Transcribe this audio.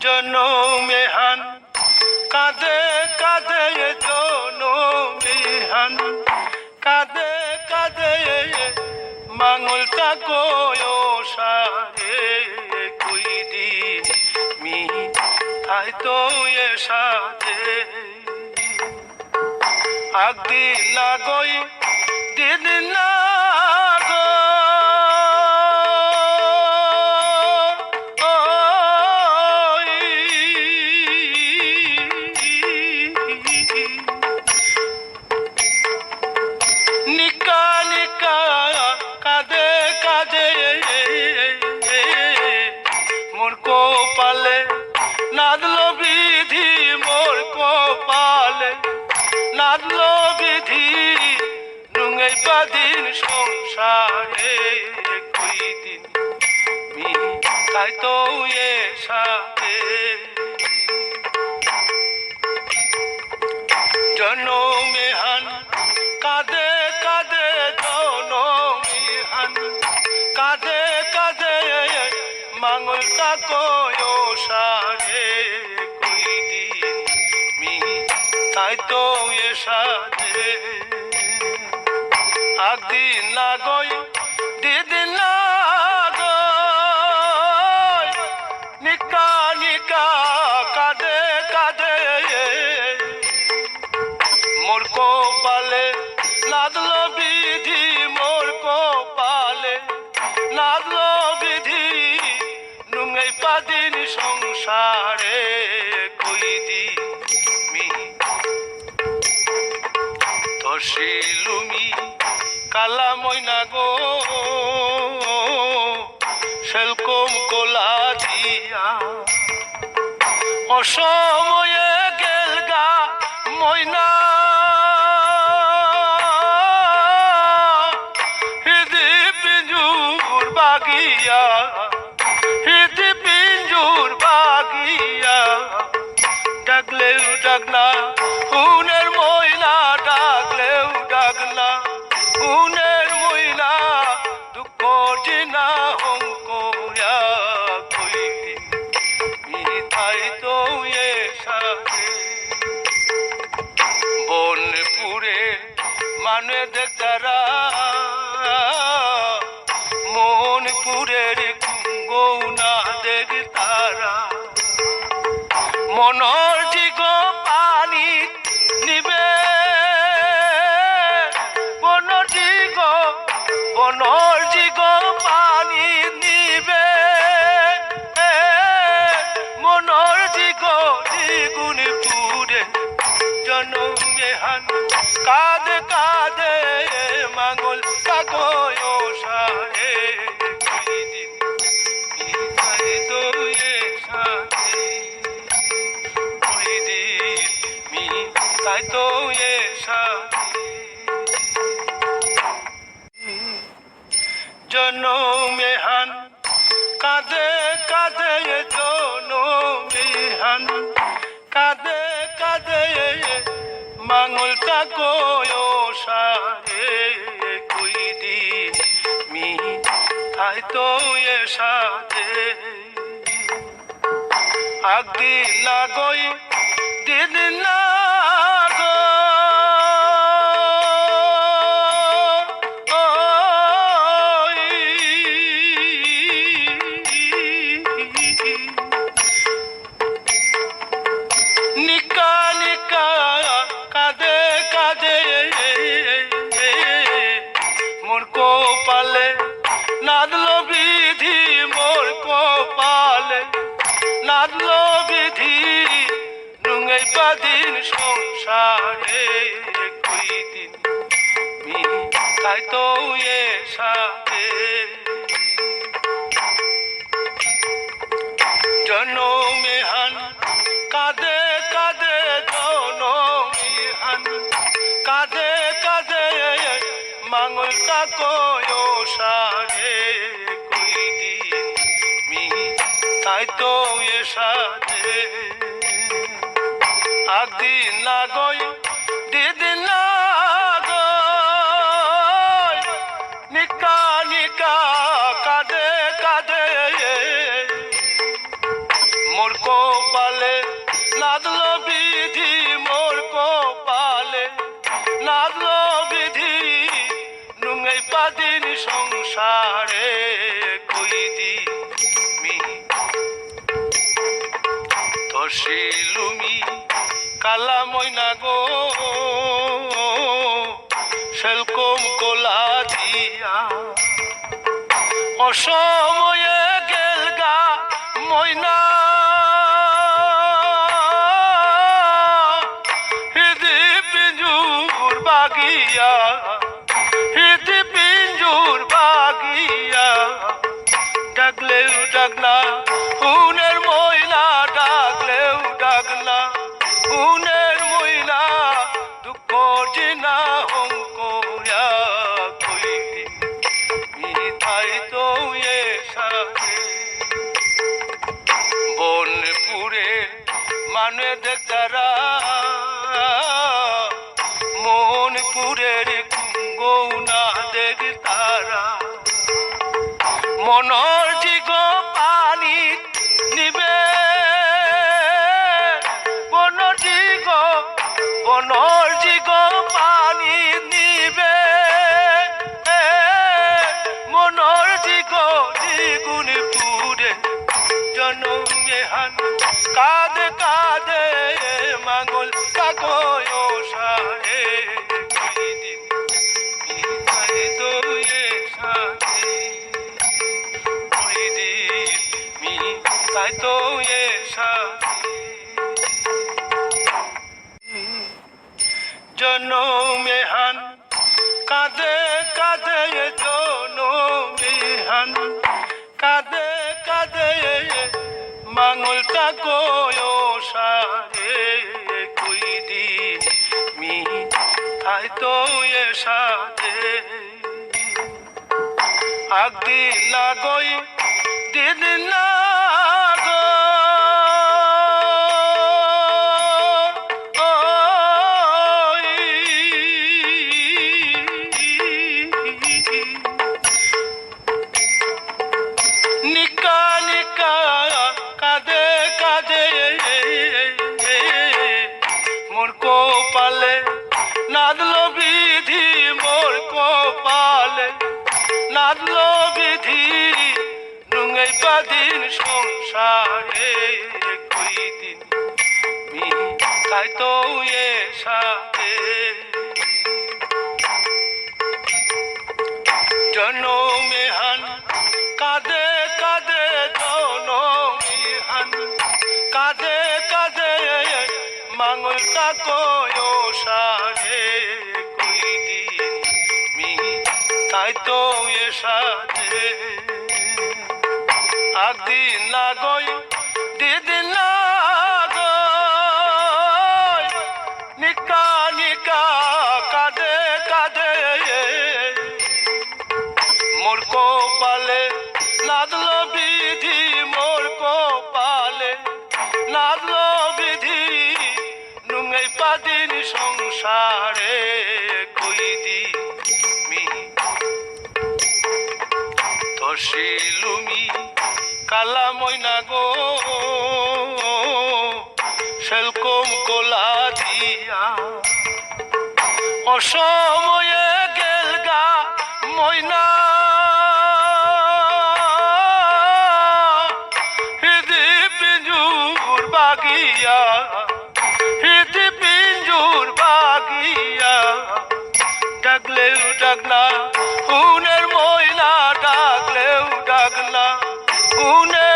জনমেহান কাঁদে কাঁদে জনমেহান কাঁদে কাঁদে মাঙলটা কয়ো সারে কুই দিন মি তাই তো এ সাথে আগদিন না গই দিন না মোর কপালে নাদলো বিধি মোর কপালে নাদলো বিধি নুঙ্গাই পাদিন সংসারে কুই দিন মি তাই তো এ সাথে জনমেহান কাঁদে কাঁদে জনমেহান কাঁদে কাঁদে মাঙলটা কয়ো সারে কুই দিন মি তাই তো এ সাথে আগদিন না গই দিদিন না গই নিকা নিকা কাঁদে কাঁদে মোর কপালে নাদলো বিধি মোর কপালে নাদলো বিধি নুঙ্গাই পাদিন সংসারে কুই দিন মি তসিলুমি কালা ময়না গো সেলকম কোলা দিয়া অসময়ে গেলগা ময়না হৃদি পিঞ্জুর বাগিয়া হৃদি পিঞ্জুর বাগিয়া ডাকলেও ডাকনা উনের ময়না ডাকলেও ডাকনা উনের ময়না দুঃখ জিনা হংকয়া কই মিঠাই তো এ সাথে বনপুরে মানে দেখতারা মনপুরের গৌনা দেখ তারা মনর জিগ পানি নিবে বনর জিগ পানি নিবে মনর জিগ দ্বিগুণ পুরে জনমেহান কাঁদে কাঁদে মাঙল কাগয় সারে কুই দিন মিঠাই তো এ সাথে কুই দিন মিঠাই তো এ সাথে জনমেহান কাঁদে কাঁদে জনমেহান কাঁদে কাঁদে মাঙলটা কয়ো সারে কুই দিন মি তাই তো এ সাথে আগদিন না গই দিদিন না নিকা নিকা কাঁদে কাঁদে মোর কপালে নাদলো বিধি মোর কপালে নাদলো বিধি নুঙ্গাই পাদিন সংসারে কুই দিন মি তাই তো এ সাথে জনমেহান কাঁদে কাঁদে জনমেহান কাঁদে কাঁদে মাঙলটা কয়ো সারে কুই দিন মি তাই তো এ সাথে আগদিন না গই দিদিন না গই নিকা নিকা কাঁদে কাঁদে মোর তসিলুমি কালা ময়না গো সেলকম কোলা দিয়া অসময়ে গেলগা ময়না হৃদি পিঞ্জুর বাগিয়া হৃদি পিঞ্জুর বাগিয়া ডাকলেও ডাকনা উনের ময়না ডাকলেও ডাকনা উনের ময়না দুঃখ জিনা হংকয়া কইলি মিঠাই তো এ সাথে বনপুরে মানে দেখতারা মনপুরের গৌনা দেখ তারা মনৰ জিগ পানী নিবে বনৰ জিগ পানী নিবে মনৰ জিগ দ্বিগুণ পুৰে জনমেহান কাঁদে কাঁদে মাঙল কাগয় সারে দিন মিঠাই দয়ে সাথে তাই তো এ জনমেহান কাঁদে কাঁদে জনমেহান কাঁদে কাঁদে মাঙলটা কয় সারে কই দিন মি তাই তো এ সাথে আগদিন না গই দিদিন না নিকা নিকা কাঁদে কাঁদে মোর কপালে নাদলো বিধি মোর কপালে নাদলো বিধি নুঙ্গই পাদিন সংসারে কই দিন মি তাই তো এ সাথে জনমেহান কাঁদে কাঁদে জনমেহান কাঁদে কাঁদে মাঙলটা কয় সারে কই দিন মি তাই তো এ সাথে আগদিন না গই দিদিন না গই নিকা নিকা কাঁদে কাঁদে মোর কপালে নাদলো বিধি মোর কপালে নাদলো বিধি নুঙ্গই পাদিন সংসারে কই দিন মি তসিলুমি কালা ময়না গো সেলকম কোলা দিয়া অসময়ে গেলগা ময়না হৃদি পিঞ্জুর বাগিয়া হৃদি পিঞ্জুর বাগিয়া ডাকলেও ডাকনা উনের ময়না ডাকলেও ডাকনা উনের